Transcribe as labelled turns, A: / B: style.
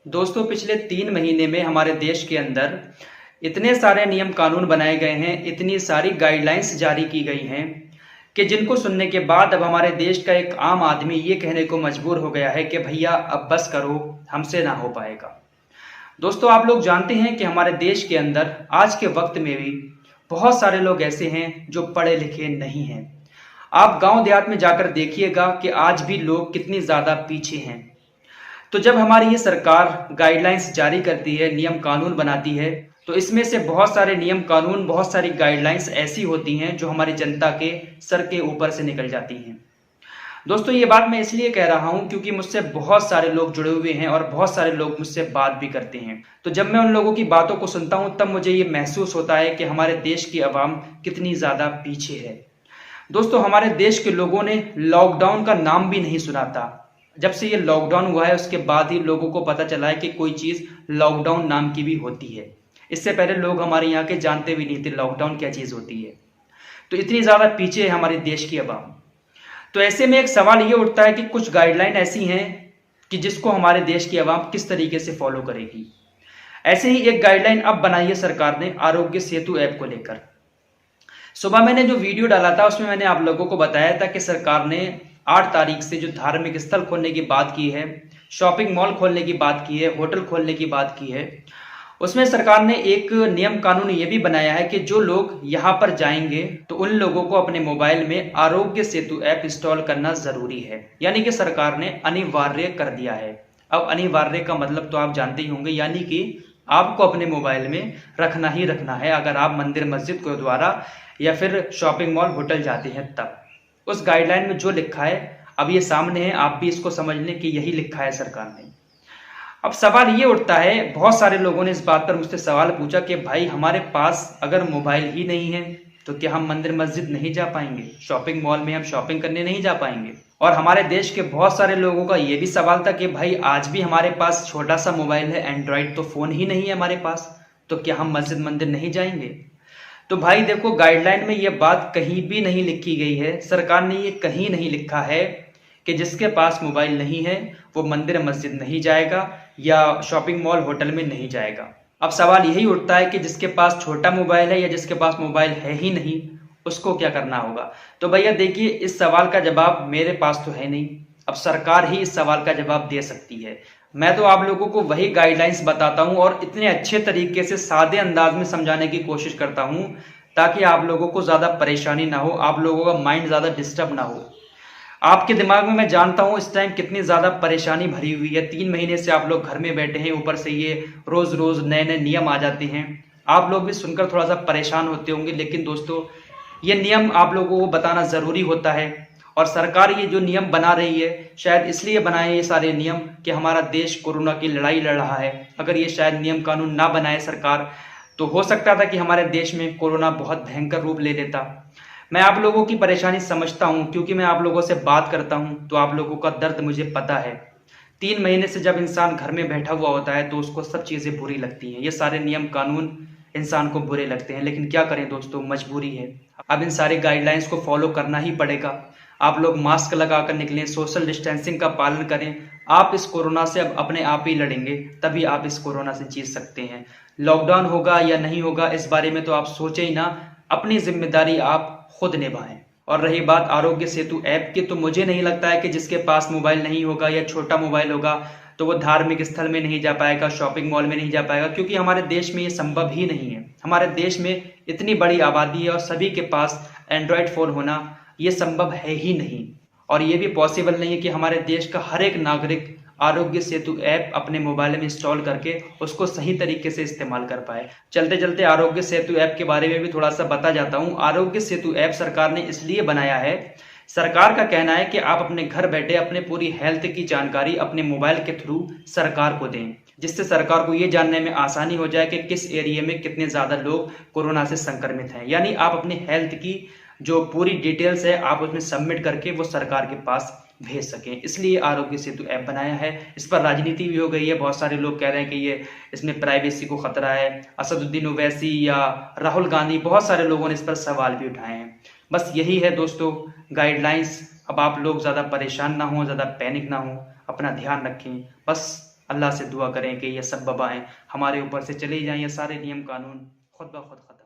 A: दोस्तों, पिछले 3 महीने में हमारे देश के अंदर इतने सारे नियम कानून बनाए गए हैं, इतनी सारी गाइडलाइंस जारी की गई हैं कि जिनको सुनने के बाद अब हमारे देश का एक आम आदमी ये कहने को मजबूर हो गया है कि भैया अब बस करो, हमसे ना हो पाएगा। दोस्तों, आप लोग जानते हैं कि हमारे देश के अंदर आज के वक्त में भी बहुत सारे लोग ऐसे हैं जो पढ़े लिखे नहीं हैं। आप गांव देहात में जाकर देखिएगा कि आज भी लोग कितनी ज़्यादा पीछे हैं। तो जब हमारी ये सरकार गाइडलाइंस जारी करती है, नियम कानून बनाती है, तो इसमें से बहुत सारे नियम कानून, बहुत सारी गाइडलाइंस ऐसी होती हैं जो हमारी जनता के सर के ऊपर से निकल जाती हैं। दोस्तों, ये बात मैं इसलिए कह रहा हूँ क्योंकि मुझसे बहुत सारे लोग जुड़े हुए हैं और बहुत सारे लोग मुझसे बात भी करते हैं। तो जब मैं उन लोगों की बातों को सुनता हूँ तब मुझे ये महसूस होता है कि हमारे देश की आवाम कितनी ज़्यादा पीछे है। दोस्तों, हमारे देश के लोगों ने लॉकडाउन का नाम भी नहीं सुना था। जब से ये लॉकडाउन हुआ है उसके बाद ही लोगों को पता चला है कि कोई चीज़ लॉकडाउन नाम की भी होती है। इससे पहले लोग हमारे यहाँ के जानते भी नहीं थे लॉकडाउन क्या चीज़ होती है। तो इतनी ज़्यादा पीछे है हमारे देश की आवाम। तो ऐसे में एक सवाल ये उठता है कि कुछ गाइडलाइन ऐसी हैं कि जिसको हमारे देश की आवाम किस तरीके से फॉलो करेगी। ऐसे ही एक गाइडलाइन अब बनाई है सरकार ने आरोग्य सेतु ऐप को लेकर। सुबह मैंने जो वीडियो डाला था उसमें मैंने आप लोगों को बताया था कि सरकार ने 8 तारीख से जो धार्मिक स्थल खोलने की बात की है, शॉपिंग मॉल खोलने की बात की है, होटल खोलने की बात की है, उसमें सरकार ने एक नियम कानून ये भी बनाया है कि जो लोग यहाँ पर जाएंगे तो उन लोगों को अपने मोबाइल में आरोग्य सेतु ऐप इंस्टॉल करना जरूरी है। यानी कि सरकार ने अनिवार्य कर दिया है। अब अनिवार्य का मतलब तो आप जानते ही होंगे, यानी कि आपको अपने मोबाइल में रखना ही रखना है अगर आप मंदिर, मस्जिद, गुरुद्वारा या फिर शॉपिंग मॉल, होटल जाते हैं तब। उस गाइडलाइन में जो लिखा है अब ये सामने है, आप भी इसको समझ लें कि यही लिखा है सरकार ने। अब सवाल ये उठता है, बहुत सारे लोगों ने इस बात पर मुझसे सवाल पूछा कि भाई हमारे पास अगर मोबाइल ही नहीं है तो क्या हम मंदिर मस्जिद नहीं जा पाएंगे, शॉपिंग मॉल में हम शॉपिंग करने नहीं जा पाएंगे। और हमारे देश के बहुत सारे लोगों का ये भी सवाल था कि भाई आज भी हमारे पास छोटा सा मोबाइल है, एंड्रॉइड तो फोन ही नहीं है हमारे पास, तो क्या हम मस्जिद मंदिर नहीं जाएंगे। तो भाई देखो, गाइडलाइन में ये बात कहीं भी नहीं लिखी गई है, सरकार ने ये कहीं नहीं लिखा है कि जिसके पास मोबाइल नहीं है वो मंदिर मस्जिद नहीं जाएगा या शॉपिंग मॉल, होटल में नहीं जाएगा। अब सवाल यही उठता है कि जिसके पास छोटा मोबाइल है या जिसके पास मोबाइल है ही नहीं उसको क्या करना होगा। तो भैया देखिए, इस सवाल का जवाब मेरे पास तो है नहीं, अब सरकार ही इस सवाल का जवाब दे सकती है। मैं तो आप लोगों को वही गाइडलाइंस बताता हूँ और इतने अच्छे तरीके से सादे अंदाज में समझाने की कोशिश करता हूँ ताकि आप लोगों को ज़्यादा परेशानी ना हो, आप लोगों का माइंड ज़्यादा डिस्टर्ब ना हो। आपके दिमाग में मैं जानता हूँ इस टाइम कितनी ज़्यादा परेशानी भरी हुई है। 3 महीने से आप लोग घर में बैठे हैं, ऊपर से ये रोज़ रोज़ नए नए नियम आ जाते हैं। आप लोग भी सुनकर थोड़ा सा परेशान होते होंगे, लेकिन दोस्तों ये नियम आप लोगों को बताना ज़रूरी होता है। और सरकार ये जो नियम बना रही है शायद इसलिए बनाए ये सारे नियम कि हमारा देश कोरोना की लड़ाई लड़ रहा है। अगर ये शायद नियम कानून ना बनाए सरकार तो हो सकता था कि हमारे देश में कोरोना बहुत भयंकर रूप ले लेता। मैं आप लोगों की परेशानी समझता हूँ क्योंकि मैं आप लोगों से बात करता हूँ तो आप लोगों का दर्द मुझे पता है। 3 महीने से जब इंसान घर में बैठा हुआ होता है तो उसको सब चीज़ें बुरी लगती हैं। ये सारे नियम कानून इंसान को बुरे लगते हैं, लेकिन क्या करें दोस्तों, मजबूरी है। अब इन सारे गाइडलाइंस को फॉलो करना ही पड़ेगा। आप लोग मास्क लगा कर निकलें, सोशल डिस्टेंसिंग का पालन करें। आप इस कोरोना से अब अपने आप ही लड़ेंगे, तभी आप इस कोरोना से जीत सकते हैं। लॉकडाउन होगा या नहीं होगा इस बारे में तो आप सोचें ही ना, अपनी जिम्मेदारी आप खुद निभाएं। और रही बात आरोग्य सेतु ऐप की, तो मुझे नहीं लगता है कि जिसके पास मोबाइल नहीं होगा या छोटा मोबाइल होगा तो वो धार्मिक स्थल में नहीं जा पाएगा, शॉपिंग मॉल में नहीं जा पाएगा, क्योंकि हमारे देश में ये संभव ही नहीं है। हमारे देश में इतनी बड़ी आबादी है और सभी के पास एंड्रॉयड फ़ोन होना ये संभव है ही नहीं। और ये भी पॉसिबल नहीं है कि हमारे देश का हर एक नागरिक आरोग्य सेतु ऐप अपने मोबाइल में इंस्टॉल करके उसको सही तरीके से इस्तेमाल कर पाए। चलते चलते आरोग्य सेतु ऐप के बारे में भी थोड़ा सा बता जाता हूँ। आरोग्य सेतु ऐप सरकार ने इसलिए बनाया है, सरकार का कहना है कि आप अपने घर बैठे अपने पूरी हेल्थ की जानकारी अपने मोबाइल के थ्रू सरकार को दें, जिससे सरकार को ये जानने में आसानी हो जाए कि किस एरिया में कितने ज़्यादा लोग कोरोना से संक्रमित हैं। यानी आप अपनी हेल्थ की जो पूरी डिटेल्स है आप उसमें सबमिट करके वो सरकार के पास भेज सकें, इसलिए आरोग्य सेतु ऐप बनाया है। इस पर राजनीति भी हो गई है, बहुत सारे लोग कह रहे हैं कि ये इसमें प्राइवेसी को खतरा है। असदुद्दीन ओवैसी या राहुल गांधी, बहुत सारे लोगों ने इस पर सवाल भी उठाए हैं। बस यही है दोस्तों गाइडलाइंस। अब आप लोग ज़्यादा परेशान ना हो, ज़्यादा पैनिक ना हो, अपना ध्यान रखें। बस अल्लाह से दुआ करें कि ये सब वबाएं हमारे ऊपर से चली जाएं, ये सारे नियम कानून खुद ब खुद ख़त्म।